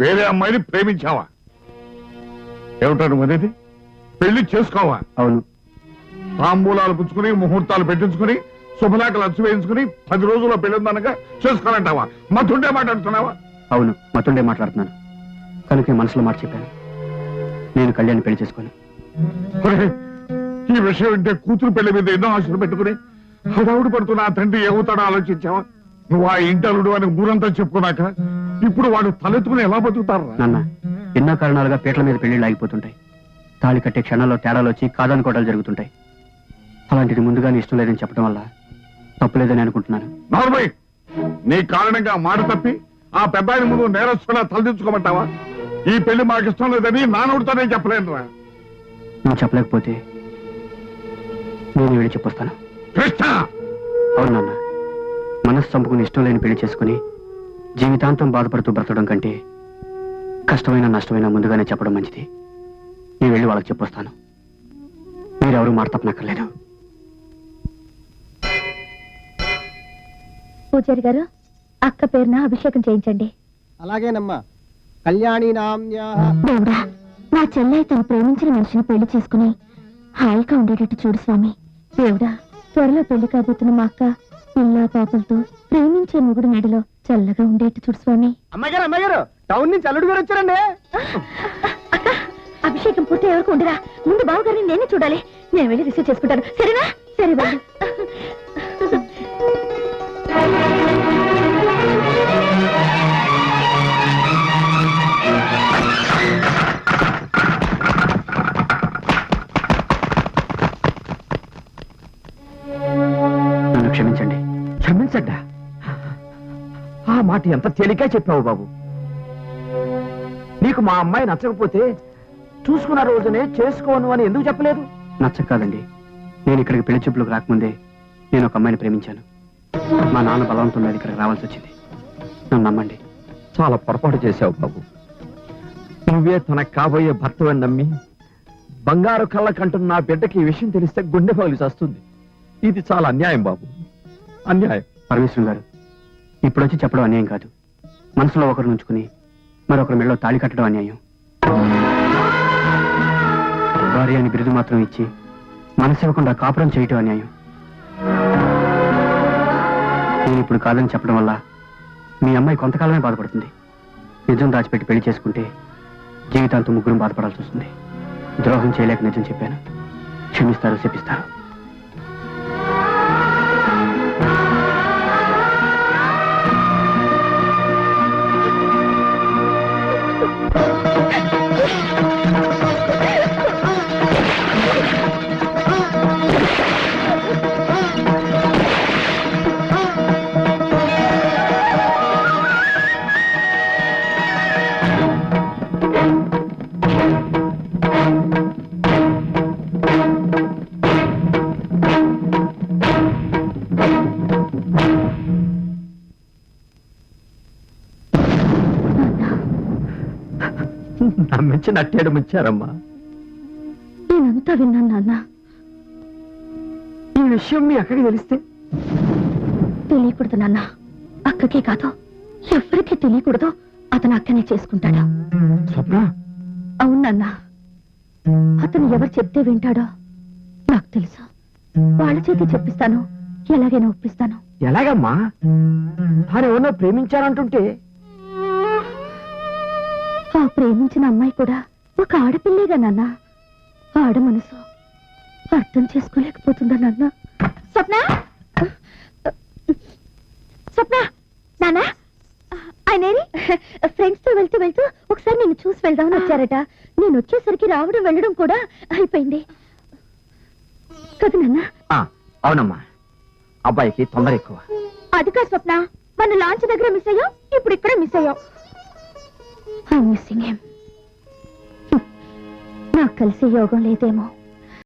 వేరే అమ్మాయిని ప్రేమించావా? ఏమిటాను అనేది? పెళ్లి చేసుకోవా? అవును. తాంబూలాలు పుచ్చుకుని ముహూర్తాలు పెట్టించుకుని శుభలేఖలు అచ్చు వేయించుకుని 10 రోజుల్లో పెళ్ళిందనగా చేసుకోవాలంటావా? మతుండే మాట్లాడుతున్నావా? అవును, మతుండే మాట్లాడుతున్నాను. కనుక మనసులో మాట చెప్పాను, నేను కళ్యాణ్ పెళ్లి చేసుకోను. ఈ విషయం అంటే కూతురు పెళ్లి మీద ఎన్నో ఆశలు పెట్టుకుని హడావుడు పడుతున్న ఆ తండ్రి ఏమవుతాడో ఆలోచించావా? నువ్వు ఆ ఇంటలుడు అని ఊరంతా చెప్పుకున్నాక ఇప్పుడు వాడు తలెత్తుకుని ఎలా బతుకుతారు? నాన్న, ఎన్నో కారణాలుగా పీటల మీద పెళ్లిళ్ళు ఆగిపోతుంటాయి. తాళి కట్టే క్షణాల్లో తేడాలు వచ్చి కాదనుకోవడాలు జరుగుతుంటాయి. అలాంటిది ముందుగానే ఇష్టం లేదని చెప్పడం వల్ల తప్పులేదని అనుకుంటున్నాను. నార్మల్, నీ కారణంగా మాట తప్పి ఆ పెద్ద ఆయన ముందు నేరస్తులా తలదించుకోమంటావా? ఈ పెళ్లి మాకు ఇష్టం లేదని నానవుడితోనే చెప్పలేను రా. నువ్వు చెప్పలేకపోతే నేను వెళ్ళి చెప్పొస్తాను. కృష్ణ! అవును నాన్న, మనసు చంపుకుని ఇష్టం లేని పెళ్లి చేసుకుని జీవితాంతం బాధపడుతూ బ్రతకడం కంటే కష్టమైన నష్టమైన ముందుగానే చెప్పడం మంచిది. నేను వెళ్ళి వాళ్ళకి చెప్పొస్తాను. మీరెవరూ మాట తప్పనక్కర్లేదు. పూజారి గారు, అక్క పేరున అభిషేకం చేయించండి. అలాగేనమ్మా. కళ్యాణి నామ్యా. దేవుడా, నా చెల్లె తను ప్రేమించిన మనిషిని పెళ్లి చేసుకుని హాయిగా ఉండేటట్టు చూడు స్వామి. దేవుడా, త్వరలో పెళ్లి కాబోతున్న మా అక్క పిల్ల పాపలతో ప్రేమించే మొగుడు మెడలో చల్లగా ఉండేట్టు చూడు స్వామి. అమ్మగారు టౌన్ నుంచి అల్లుడు గారు వచ్చారండి. అక్క, అభిషేకం పూర్తి ఎవరికి ఉండరా? ముందు బావగారిని నేనే చూడాలి. నేను వెళ్ళి రిసీవ్ చేసుకుంటాను, సరేనా? సరే బాబు. నన్ను క్షమించండి. క్షమించడ్డా? ఆ మాట ఎంత తేలిక చెప్పావు బాబు. నీకు మా అమ్మాయి నచ్చకపోతే చూసుకున్న రోజునే చేసుకోను అని ఎందుకు చెప్పలేదు? నచ్చక కాదండి, నేను ఇక్కడికి పెళ్లి చూపులకు రాకముందే నేను ఒక అమ్మాయిని ప్రేమించాను. మా నాన్న బలవంతం మీద ఇక్కడికి రావాల్సి వచ్చింది. నన్ను నమ్మండి. చాలా పొరపాటు చేశావు బాబు. నువ్వే తనకు కాబోయే భర్తవని నమ్మి బంగారు కళ్ళ కంటున్న నా బిడ్డకి ఈ విషయం తెలిస్తే గుండె పగిలి వస్తుంది. ఇది చాలా అన్యాయం బాబు, అన్యాయం. పరమేశ్వరం గారు, ఇప్పుడు వచ్చి చెప్పడం అన్యాయం కాదు. మనసులో ఒకరు ఉంచుకుని మరొకరి మెడలో తాళి కట్టడం అన్యాయం. భార్య అని బిరుదు మాత్రం ఇచ్చి మనసు ఇవ్వకుండా కాపురం చేయటం అన్యాయం. నేను ఇప్పుడు కాదని చెప్పడం వల్ల మీ అమ్మాయి కొంతకాలమే బాధపడుతుంది. నిజం దాచిపెట్టి పెళ్లి చేసుకుంటే జీవితాంతం ముగ్గురు బాధపడాల్సి వస్తుంది. ద్రోహం చేయలేక నిజం చెప్పాను. క్షమిస్తారు, శపిస్తారు. నమ్మించి నట్టేడు ముంచారమ్మా. నేనంతా విన్నాను నాన్న. ఈ విషయం మీ అక్కకి తెలిస్తే? తెలియకూడదు నాన్న. అక్కకే కాదు, ఎవరికీ తెలియకూడదు. అతను అక్కనే చేసుకుంటాడు. స్వప్న? అవును నాన్న. అతను ఎవరు చెప్తే వింటాడో నాకు తెలుసు. వాళ్ళ చేతి చెప్పిస్తాను, ఎలాగైనా ఒప్పిస్తాను. ఎలాగమ్మా? తాను ఎవరినో ప్రేమించారంటుంటే? ఆ ప్రేమించిన అమ్మాయి కూడా ఒక ఆడపిల్లేగా నాన్న. ఆడ మనసు అర్థం చేసుకోలేకపోతుందా నాన్న? స్వప్న, స్వప్న, నాన్న ఆయనేరి ఫ్రెండ్స్ తో వెళ్తూ వెళ్తూ ఒకసారి నేను చూసి వెళ్దామని వచ్చారట. నేను వచ్చేసరికి రావడం వెళ్ళడం కూడా అయిపోయింది కదా నాన్న? అవునమ్మా, అబ్బాయికి తొందర ఎక్కువ. అది కాదు స్వప్న, మన లాంచ్ దగ్గర మిస్ అయ్యాం, ఇప్పుడు ఇక్కడే మిస్ అయ్యాం. Missing him. నాకు కలిసి యోగం లేదేమో.